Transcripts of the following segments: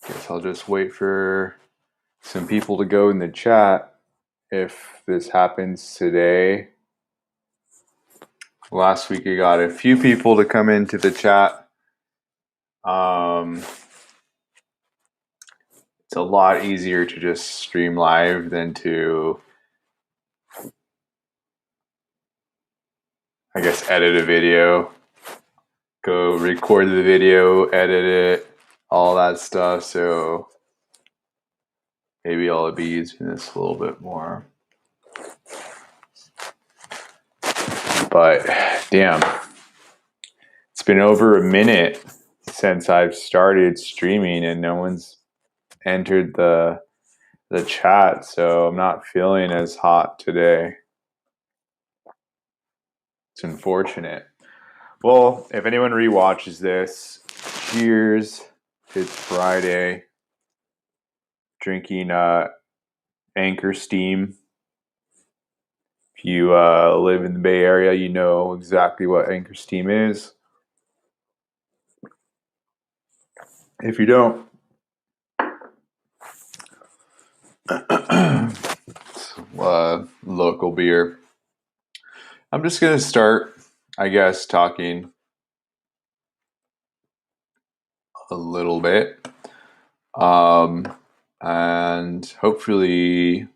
Guess I'll just wait for some people to go in the chat if this happens today. Last week I got a few people to come into the chat. It's a lot easier to just stream live than to, I guess, edit a video, go record the video, edit it, all that stuff. So maybe I'll be using this a little bit more. But damn, it's been over a minute since I've started streaming and no one's entered the chat, so I'm not feeling as hot today. It's unfortunate. Well, if anyone rewatches this, cheers. It's Friday. Drinking Anchor Steam. If you live in the Bay Area, you know exactly what Anchor Steam is. If you don't, local beer. I'm just going to start, I guess, talking a little bit. And hopefully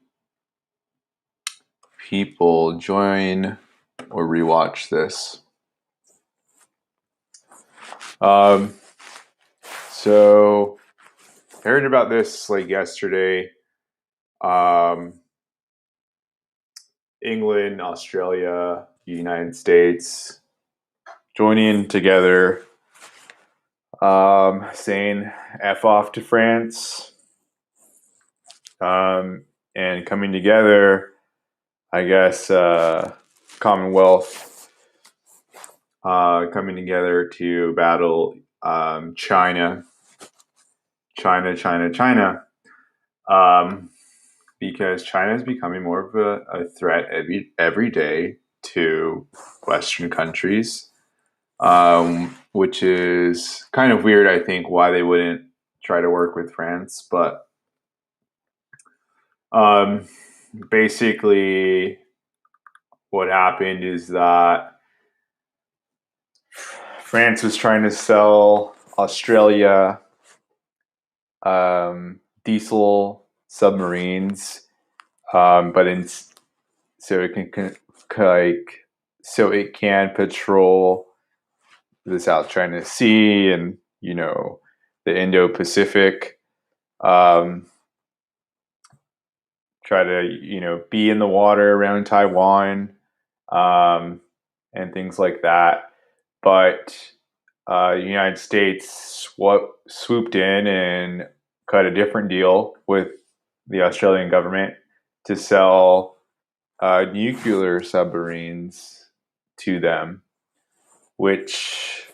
people join or rewatch this. So I heard about this like yesterday. England, Australia, United States joining together, saying F off to France, and coming together, I guess, Commonwealth, coming together to battle China, because China is becoming more of a threat every day to Western countries, which is kind of weird, I think, why they wouldn't try to work with France. But basically what happened is that France was trying to sell Australia diesel submarines, but so it can patrol the South China Sea and the Indo-Pacific. Try to be in the water around Taiwan, and things like that. But the United States swooped in and cut a different deal with the Australian government to sell nuclear submarines to them, which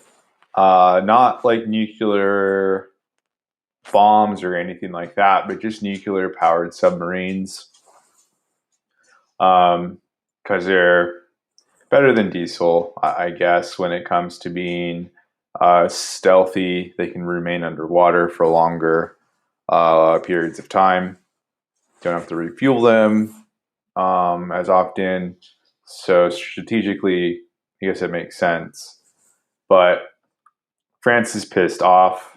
not like nuclear bombs or anything like that, but just nuclear powered submarines, because they're better than diesel, I guess, when it comes to being stealthy. They can remain underwater for longer periods of time. Don't have to refuel them as often. So strategically, I guess it makes sense. But France is pissed off.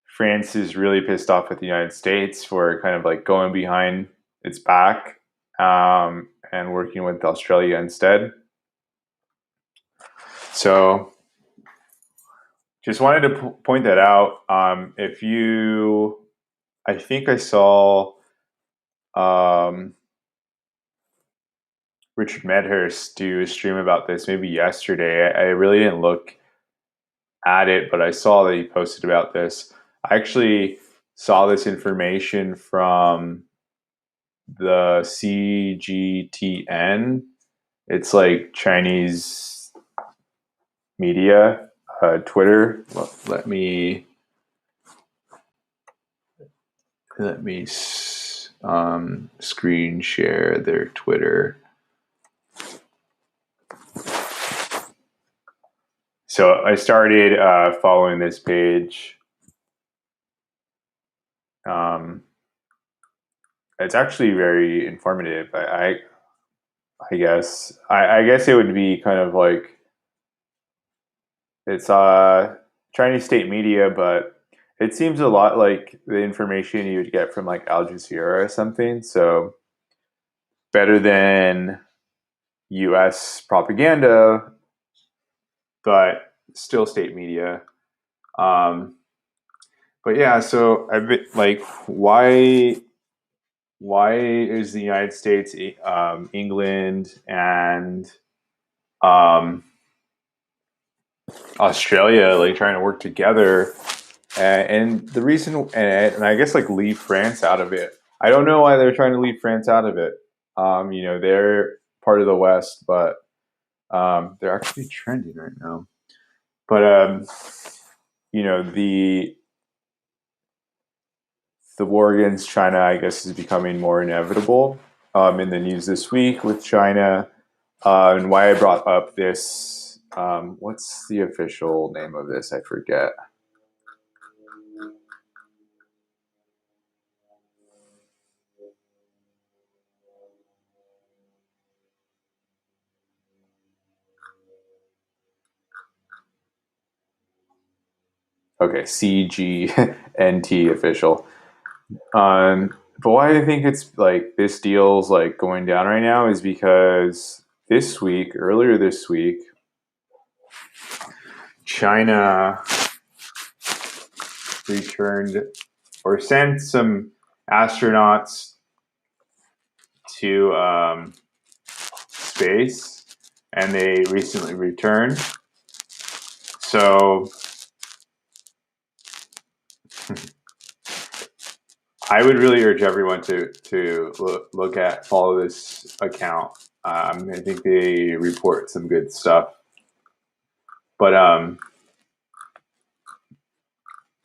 France is really pissed off at the United States for kind of like going behind its back and working with Australia instead. So just wanted to point that out. I think I saw Richard Medhurst do a stream about this maybe yesterday. I really didn't look at it, but I saw that he posted about this. I actually saw this information from the CGTN. It's like Chinese media, Twitter. Let me screen share their Twitter. So I started following this page. It's actually very informative. I guess I guess it would be kind of like it's Chinese state media, but it seems a lot like the information you would get from like Al Jazeera or something. So better than U.S. propaganda, but still state media. But yeah, so I've been like, why is the United States, England, and um, Australia like trying to work together? And the reason, and I guess like leave France out of it. I don't know why they're trying to leave France out of it. They're part of the West, but they're actually trending right now. But the war against China, I guess, is becoming more inevitable in the news this week with China. And why I brought up this, what's the official name of this? I forget. Okay, CGNT official. But why I think it's like this deal's like going down right now is because earlier this week, China returned or sent some astronauts to space, and they recently returned. So I would really urge everyone to follow this account. I think they report some good stuff. But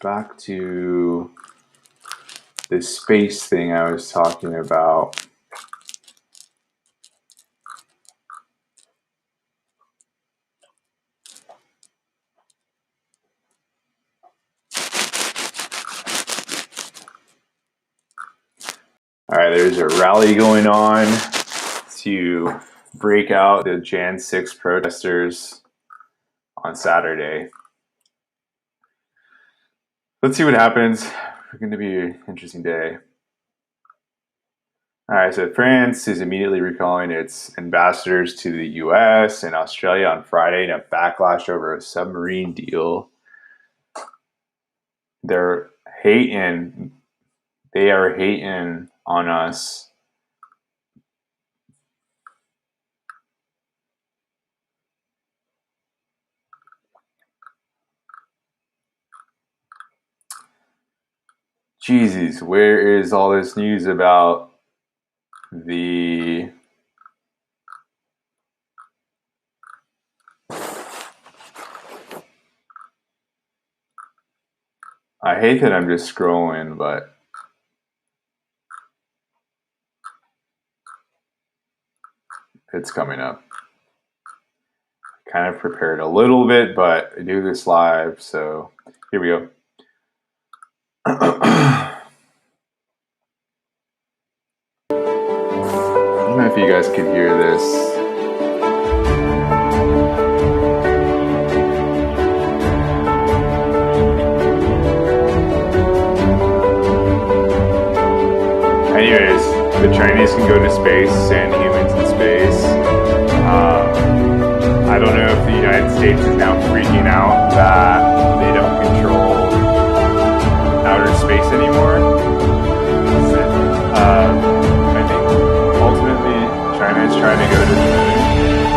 back to this space thing I was talking about. All right, there's a rally going on to break out the Jan 6 protesters on Saturday. Let's see what happens. It's going to be an interesting day. All right, so France is immediately recalling its ambassadors to the U.S. and Australia on Friday in a backlash over a submarine deal. They're hating. They are hating on us. Jesus, where is all this news about the I hate that I'm just scrolling, but it's coming up. Kind of prepared a little bit, but I do this live, so here we go. I don't know if you guys could hear this. Anyways, the Chinese can go to space, send humans in space. I don't know if the United States is now freaking out that they don't control outer space anymore. I think ultimately China is trying to go to the moon,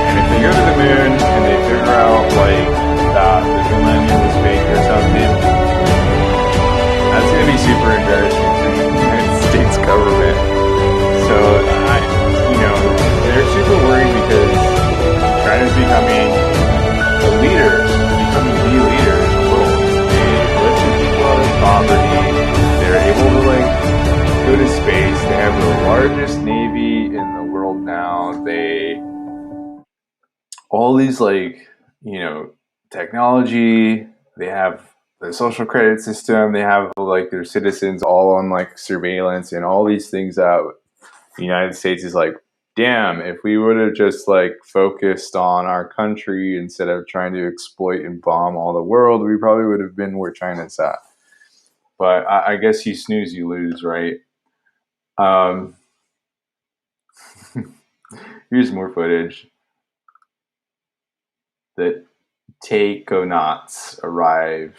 and if they go to the moon and they figure out like that the millennium was fake or something, that's going to be super embarrassing for the United States government. So they're super worried because China's becoming the leader in the world. They lifted people out of poverty. They're able to go to space. They have the largest navy in the world now. All these technology, they have the social credit system, they have like their citizens all on like surveillance and all these things that the United States is like, damn, if we would have just like focused on our country instead of trying to exploit and bomb all the world, we probably would have been where China's at. But I guess you snooze, you lose, right? Um, here's more footage that Takonauts arrive.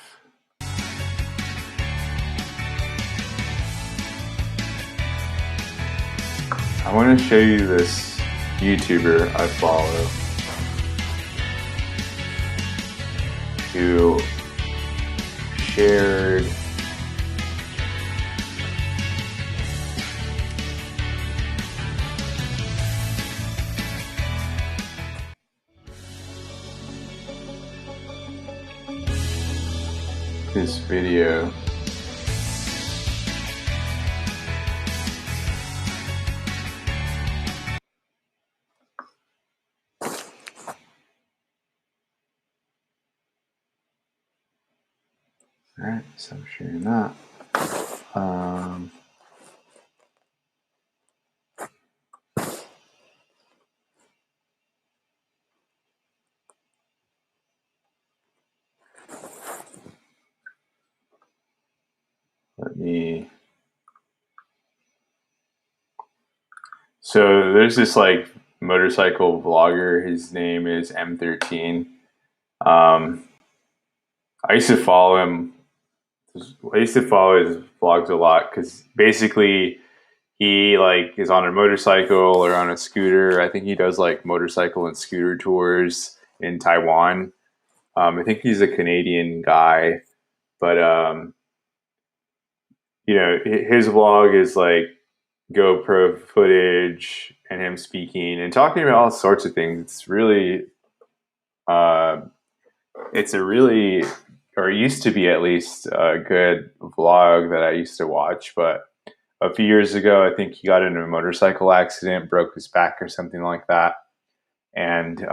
I want to show you this YouTuber I follow who shared this video. All right, so I'm sharing that. Let me. So there's this like motorcycle vlogger. His name is M13. I used to follow him. I used to follow his vlogs a lot because basically he like is on a motorcycle or on a scooter. I think he does like motorcycle and scooter tours in Taiwan. I think he's a Canadian guy, but you know, his vlog is like GoPro footage and him speaking and talking about all sorts of things. Uh, it's a really, or it used to be at least, a good vlog that I used to watch. But a few years ago, I think he got in a motorcycle accident, broke his back or something like that, and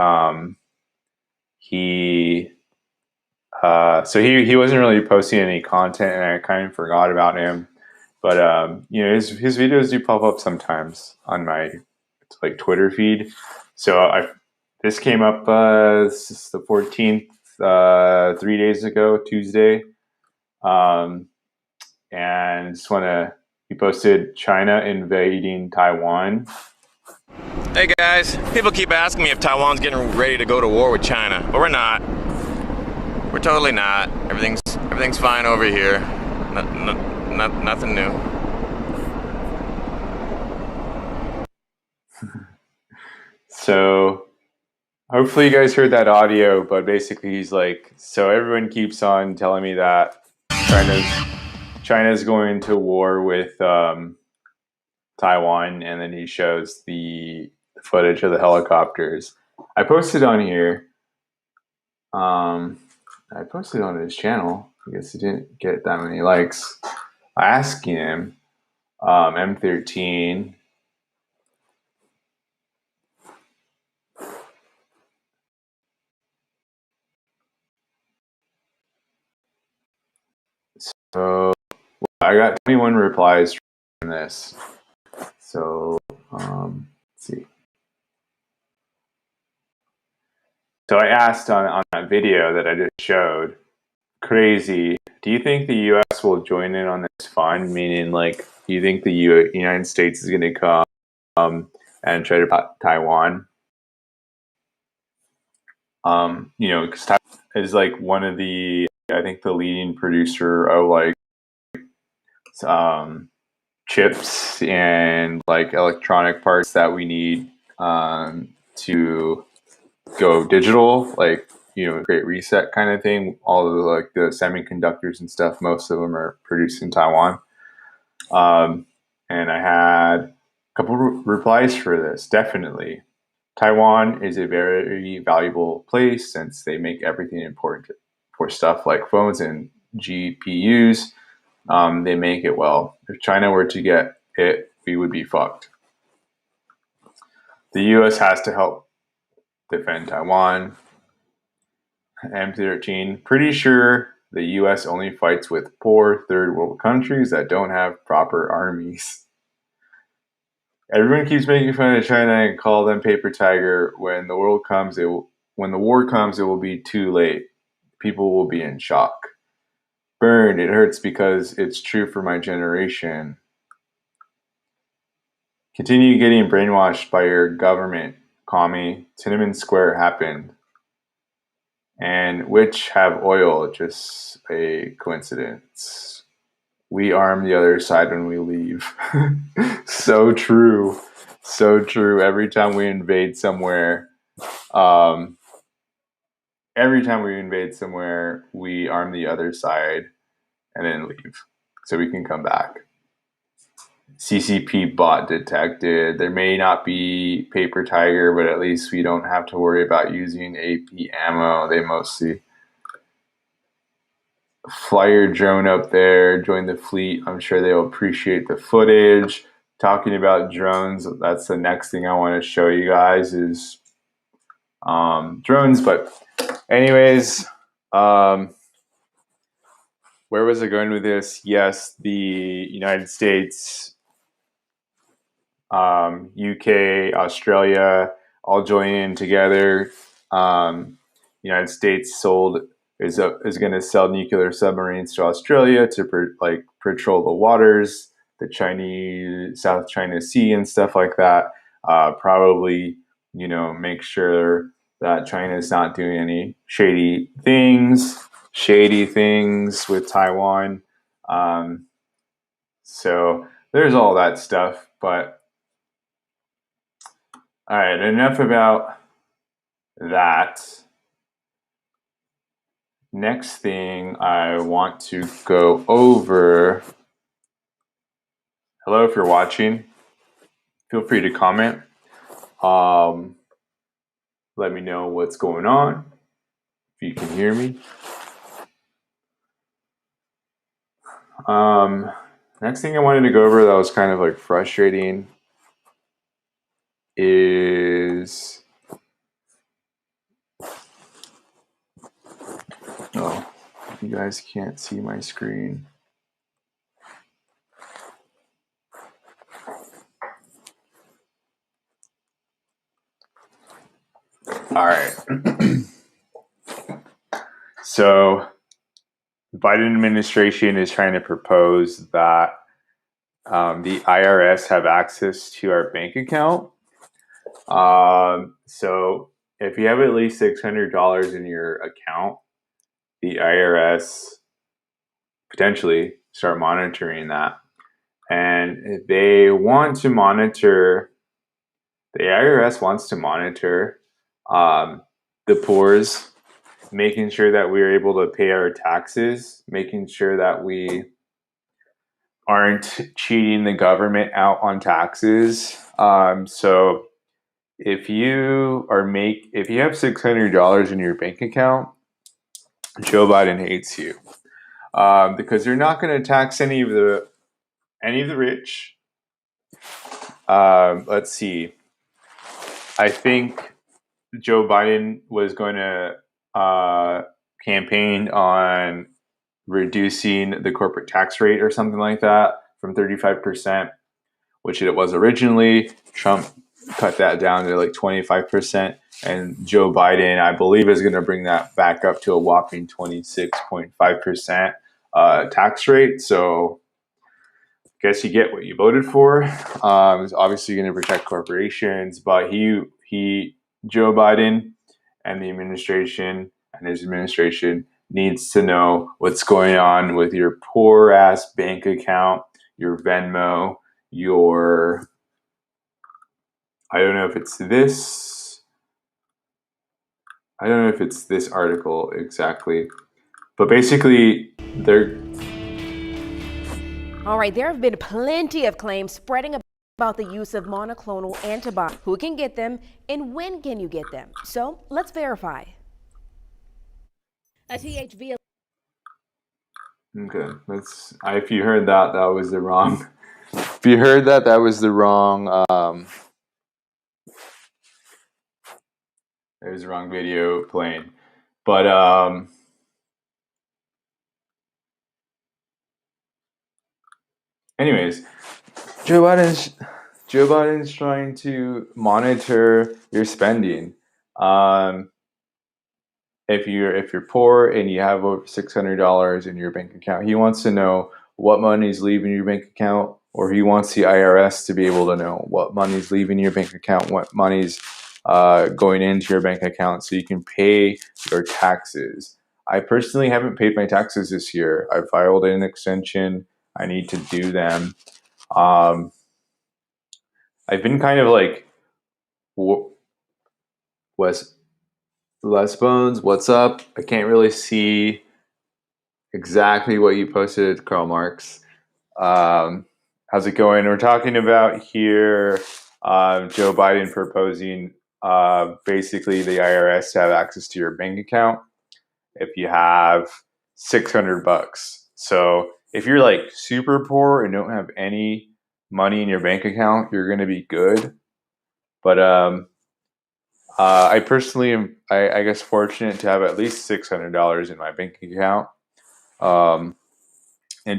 he. So he wasn't really posting any content, and I kind of forgot about him. But you know, his videos do pop up sometimes on my like Twitter feed. So this came up this is the 14th, 3 days ago, Tuesday, and just want to. He posted China invading Taiwan. Hey guys, people keep asking me if Taiwan's getting ready to go to war with China, but we're not. We're totally not. Everything's fine over here. Nothing new. So hopefully you guys heard that audio, but basically he's like, so everyone keeps on telling me that China's going to war with Taiwan, and then he shows the footage of the helicopters. I posted on here. I posted on his channel. I guess he didn't get that many likes. Asking him, M13. So I got 21 replies from this. So let's see. So I asked on that video that I just showed, crazy, do you think the U.S. will join in on this fund? Meaning, like, do you think the United States is going to come and try to Taiwan? You know, because Taiwan is like one of the, I think, the leading producer of like chips and like electronic parts that we need to go digital, like, you know, Great Reset kind of thing. All of the, like, the semiconductors and stuff, most of them are produced in Taiwan. And I had a couple replies for this. Definitely, Taiwan is a very valuable place since they make everything important for stuff like phones and GPUs. They make it well. If China were to get it, we would be fucked. The U.S. has to help defend Taiwan. M13. Pretty sure the U.S. only fights with poor third world countries that don't have proper armies. Everyone keeps making fun of China and call them paper tiger. When the war comes, it will be too late. People will be in shock. Burn, it hurts because it's true for my generation. Continue getting brainwashed by your government, commie. Tiananmen Square happened. And which have oil, just a coincidence. We arm the other side when we leave. So true. So true. Every time we invade somewhere, we arm the other side and then leave so we can come back. CCP bot detected. There may not be paper tiger, but at least we don't have to worry about using AP ammo. They mostly fly your drone up there, join the fleet. I'm sure they'll appreciate the footage. Talking about drones, that's the next thing I want to show you guys is drones. But anyways, where was I going with this? Yes, the United States, UK, Australia, all join in together. United States is going to sell nuclear submarines to Australia to patrol the waters, the Chinese South China Sea and stuff like that. Probably, make sure that China is not doing any shady things with Taiwan. So there's all that stuff, but all right, enough about that. Next thing I want to go over. Hello, if you're watching, feel free to comment. Let me know what's going on, if you can hear me. Next thing I wanted to go over that was kind of like frustrating is, oh, you guys can't see my screen. All right. So the Biden administration is trying to propose that the IRS have access to our bank account. So if you have at least $600 in your account, the IRS potentially start monitoring that. And they want to monitor, the IRS wants to monitor the poor's, making sure that we're able to pay our taxes, making sure that we aren't cheating the government out on taxes. So if you have $600 in your bank account, Joe Biden hates you because you're not going to tax any of the rich. Let's see. I think Joe Biden was going to campaign on reducing the corporate tax rate or something like that from 35%, which it was originally. Trump cut that down to like 25%. And Joe Biden, I believe, is going to bring that back up to a whopping 26.5% tax rate. So I guess you get what you voted for. It's obviously going to protect corporations, but Joe Biden and the administration and his administration needs to know what's going on with your poor ass bank account, your Venmo, I don't know if it's this article exactly, but basically All right, there have been plenty of claims spreading about the use of monoclonal antibodies. Who can get them and when can you get them? So let's verify. A THV. Okay, if you heard that was the wrong. If you heard that was the wrong. It was the wrong video playing. But anyways, Joe Biden's trying to monitor your spending. Um, if you're poor and you have over $600 in your bank account, he wants to know what money's leaving your bank account, or he wants the IRS to be able to know what money's leaving your bank account, what money's going into your bank account, so you can pay your taxes. I personally haven't paid my taxes this year. I filed an extension. I need to do them. Um, I've been kind of like, Wes Les Bones, what's up? I can't really see exactly what you posted, Karl Marx. How's it going? We're talking about here Joe Biden proposing basically the IRS to have access to your bank account if you have $600. So if you're like super poor and don't have any money in your bank account, you're going to be good. But I personally am, I guess, fortunate to have at least $600 in my bank account. And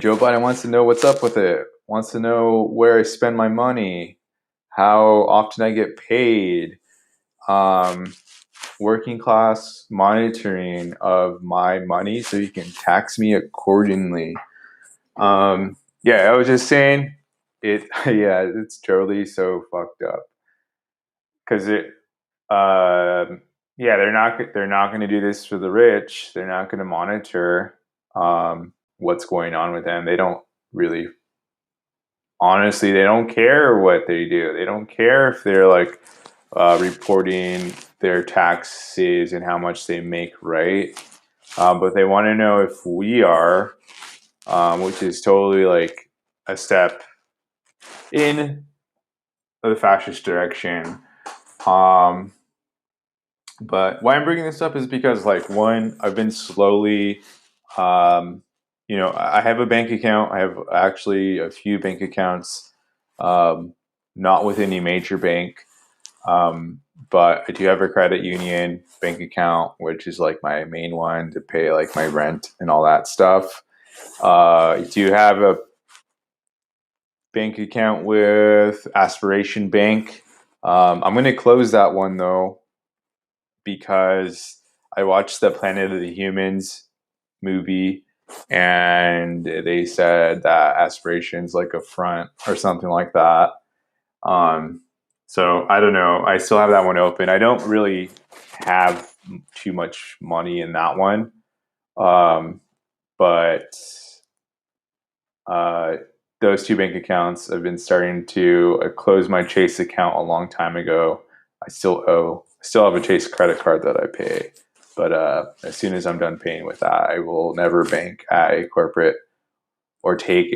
Joe Biden wants to know what's up with it, wants to know where I spend my money, how often I get paid, working class monitoring of my money so he can tax me accordingly. Yeah, I was just saying it. Yeah, it's totally so fucked up because yeah, they're not going to do this for the rich. They're not going to monitor what's going on with them. They don't really, honestly, they don't care what they do. They don't care if they're like reporting their taxes and how much they make, right? But they want to know if we are, which is totally like a step in the fascist direction. But why I'm bringing this up is because, like, one, I've been slowly, I have a bank account. I have actually a few bank accounts, not with any major bank, but I do have a credit union bank account, which is like my main one to pay like my rent and all that stuff. I do have a bank account with Aspiration Bank. I'm going to close that one though, because I watched the Planet of the Humans movie and they said that aspiration's like a front or something like that. So I don't know. I still have that one open. I don't really have too much money in that one. But those two bank accounts, I've been starting to close my Chase account a long time ago. I still have a Chase credit card that I pay. But as soon as I'm done paying with that, I will never bank at a corporate or take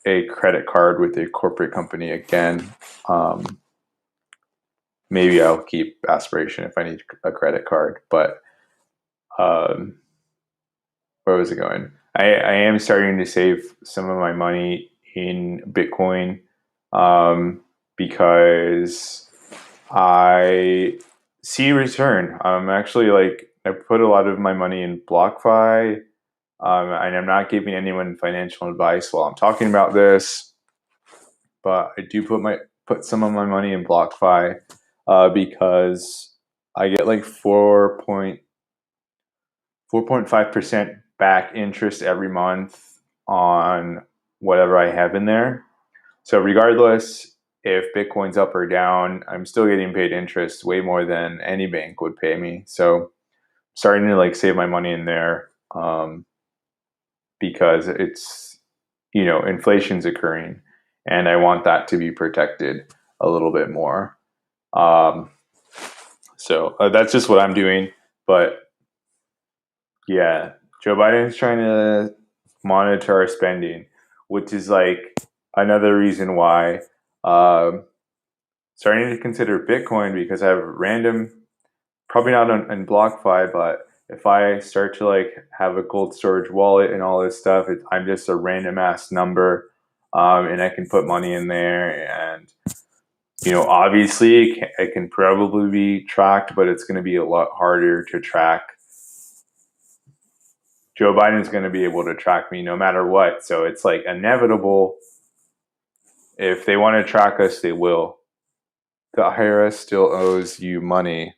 a credit card with a corporate company again. Maybe I'll keep Aspiration if I need a credit card. But where was it going? I am starting to save some of my money in Bitcoin because I see return. I'm actually like, I put a lot of my money in BlockFi, and I'm not giving anyone financial advice while I'm talking about this, but I do put some of my money in BlockFi because I get like 4.5% back interest every month on whatever I have in there. So regardless if Bitcoin's up or down, I'm still getting paid interest way more than any bank would pay me. So I'm starting to like save my money in there because it's, inflation's occurring and I want that to be protected a little bit more. So that's just what I'm doing. But yeah, Joe Biden is trying to monitor our spending, which is like another reason why starting to consider Bitcoin, because I have random, probably not on BlockFi, but if I start to like have a cold storage wallet and all this stuff, I'm just a random ass number, and I can put money in there, and obviously it can probably be tracked, but it's going to be a lot harder to track Joe Biden's going to be able to track me no matter what. So it's like inevitable. If they want to track us, they will. The IRS still owes you money.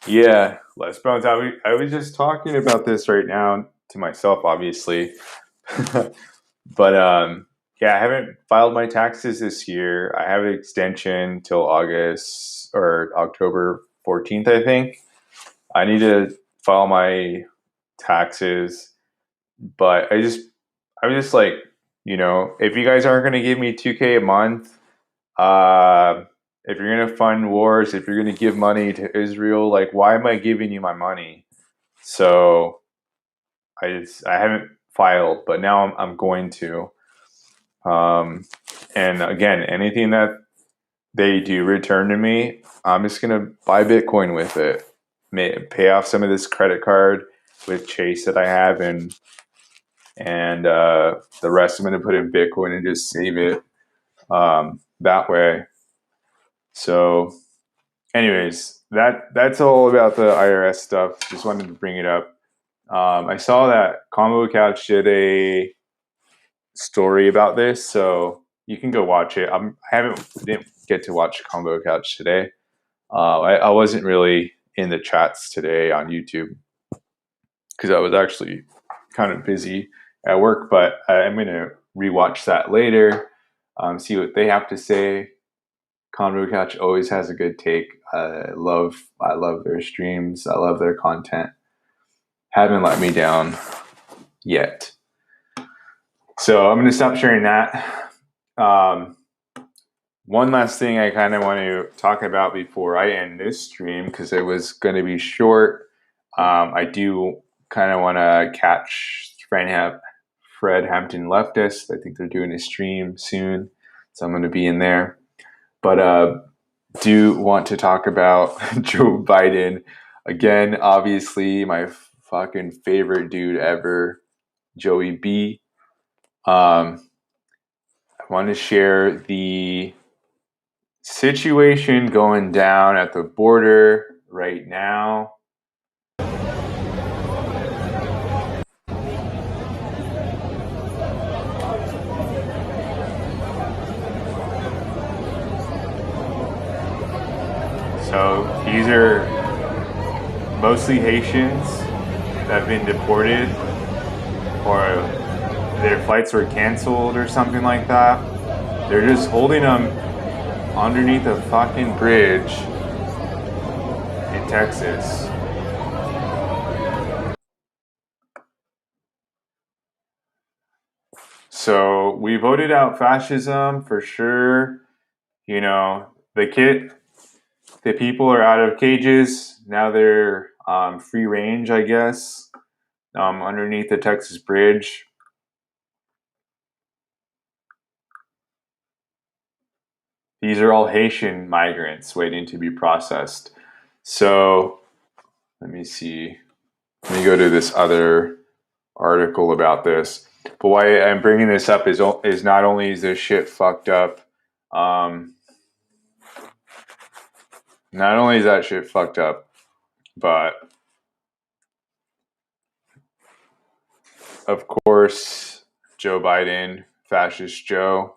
Yeah, Les Bones. I was just talking about this right now to myself, obviously. But yeah, I haven't filed my taxes this year. I have an extension till August or October 14th, I think. I need to file my taxes, but I was just like, if you guys aren't going to give me 2K a month, if you're going to fund wars, if you're going to give money to Israel, like, why am I giving you my money? So I haven't filed, but now I'm going to. And again, anything that they do return to me, I'm just going to buy Bitcoin with it, pay off some of this credit card with Chase that I have, and the rest I'm going to put in Bitcoin and just save it that way. So anyways, that's all about the IRS stuff. Just wanted to bring it up. I saw that Combo Couch did a story about this, so you can go watch it. Didn't get to watch Combo Couch today. I wasn't really in the chats today on YouTube because I was actually kind of busy at work, but I'm going to rewatch that later, see what they have to say. Convo Couch always has a good take. I love their streams. I love their content. Haven't let me down yet. So I'm going to stop sharing that. One last thing I kind of want to talk about before I end this stream, because it was going to be short. I do kind of want to catch Fred Hampton Leftist. I think they're doing a stream soon, so I'm going to be in there. But do want to talk about Joe Biden again. Obviously, my fucking favorite dude ever, Joey B. I want to share the situation going down at the border right now. So these are mostly Haitians that have been deported, or their flights were canceled or something like that. They're just holding them underneath a fucking bridge in Texas. So we voted out fascism for sure. The people are out of cages. Now they're free range, I guess, underneath the Texas bridge. These are all Haitian migrants waiting to be processed. So let me see. Let me go to this other article about this. But why I'm bringing this up is not only is this shit fucked up, not only is that shit fucked up, but of course, Joe Biden, fascist Joe,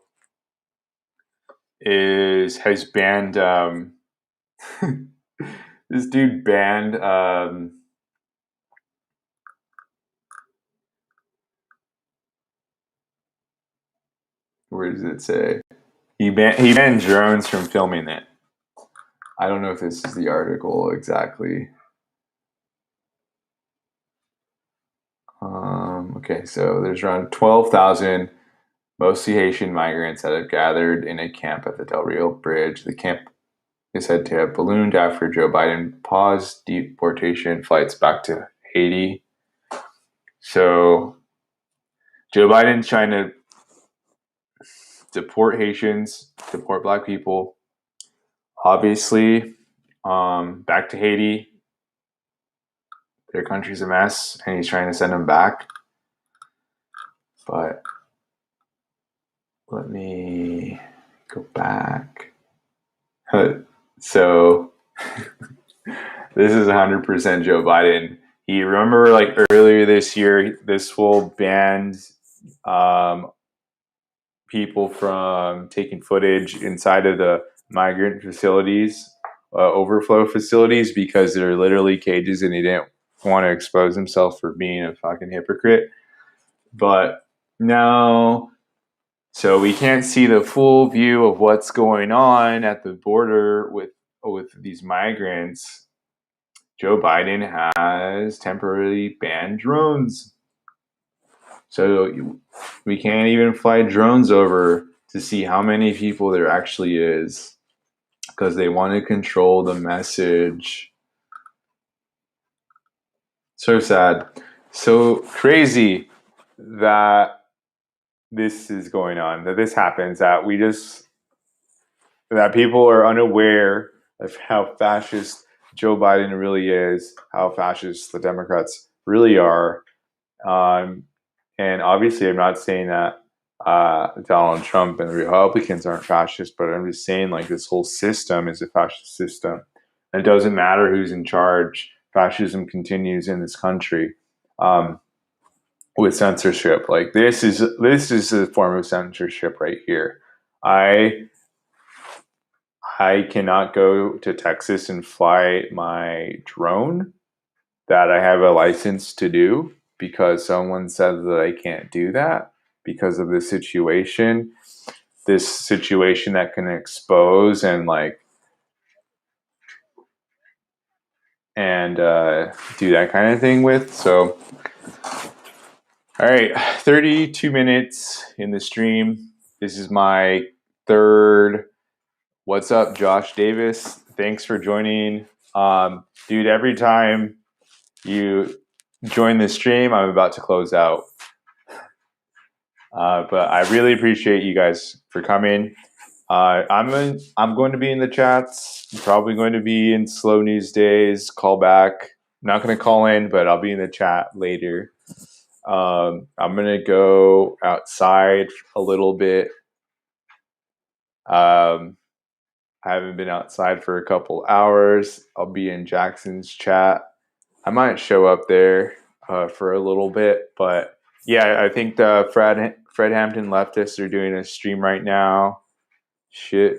has banned this dude banned where does it say? He banned drones from filming it. I don't know if this is the article exactly. Okay, so there's around 12,000 mostly Haitian migrants that have gathered in a camp at the Del Rio Bridge. The camp is said to have ballooned after Joe Biden paused deportation flights back to Haiti. So Joe Biden's trying to deport Haitians, deport Black people, obviously, back to Haiti. Their country's a mess, and he's trying to send them back. But let me go back. So this is 100% Joe Biden. You remember, like earlier this year, this fool banned people from taking footage inside of the migrant facilities, overflow facilities, because they're literally cages, and he didn't want to expose himself for being a fucking hypocrite. But now, so we can't see the full view of what's going on at the border with these migrants. Joe Biden has temporarily banned drones. So we can't even fly drones over to see how many people there actually is, because they want to control the message. So sad. So crazy that this is going on, that this happens, that people are unaware of how fascist Joe Biden really is, how fascist the Democrats really are. And obviously, I'm not saying that Donald Trump and the Republicans aren't fascist, but I'm just saying, like, this whole system is a fascist system. And it doesn't matter who's in charge. Fascism continues in this country with censorship. Like, this is a form of censorship right here. I cannot go to Texas and fly my drone that I have a license to do, because someone said that I can't do that because of this situation that can expose and do that kind of thing with. So, all right, 32 minutes in the stream. This is my third. What's up, Josh Davis? Thanks for joining. Dude, every time you join the stream, I'm about to close out. But I really appreciate you guys for coming. I'm going to be in the chats. I'm probably going to be in Slow News Days. Call back. I'm not going to call in, but I'll be in the chat later. I'm going to go outside a little bit. I haven't been outside for a couple hours. I'll be in Jackson's chat. I might show up there for a little bit, but yeah, I think the Fred Hampton leftists are doing a stream right now. Shit,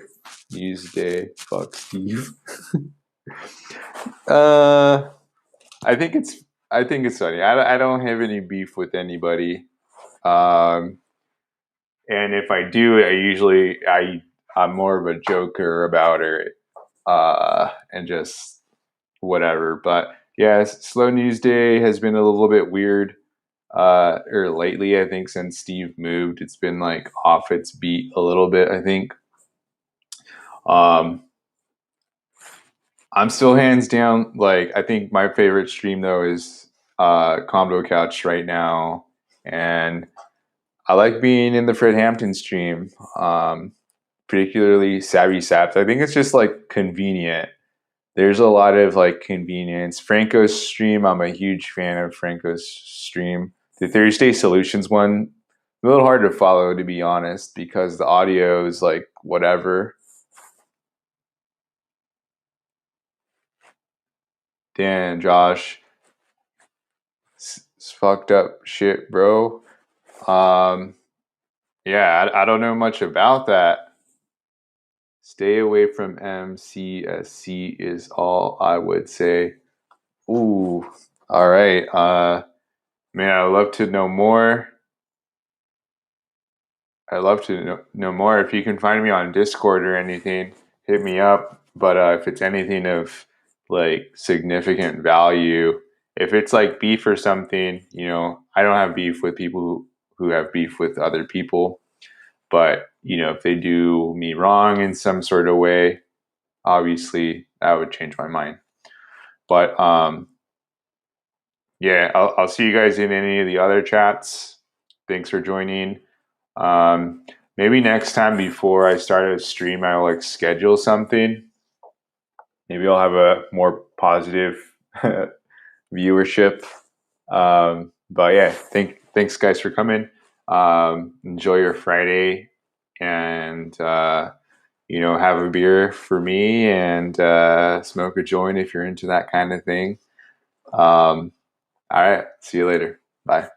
news day. Fuck Steve. I think it's funny. I don't have any beef with anybody, and if I do, I'm more of a joker about it, and just whatever. But yeah, Slow News Day has been a little bit weird. Or lately, I think since Steve moved, it's been like off its beat a little bit, I think. I'm still hands down, like, I think my favorite stream though is Combo Couch right now, and I like being in the Fred Hampton stream, particularly Savvy Saps. I think it's just like convenient. There's a lot of like convenience. Franco's stream, I'm a huge fan of Franco's stream. The Thursday Solutions one, a little hard to follow, to be honest, because the audio is like whatever. Dan, Josh, it's fucked up shit, bro. Yeah, I don't know much about that. Stay away from MCSC is all I would say. Ooh, all right. Man, I'd love to know more. I'd love to know more. If you can find me on Discord or anything, hit me up. But if it's anything of like significant value, if it's like beef or something, I don't have beef with people who have beef with other people. But, if they do me wrong in some sort of way, obviously that would change my mind. But yeah, I'll see you guys in any of the other chats. Thanks for joining. Maybe next time before I start a stream, I'll like schedule something. Maybe I'll have a more positive viewership. But yeah, thanks guys for coming. Enjoy your Friday, and have a beer for me, and smoke a joint if you're into that kind of thing. All right. See you later. Bye.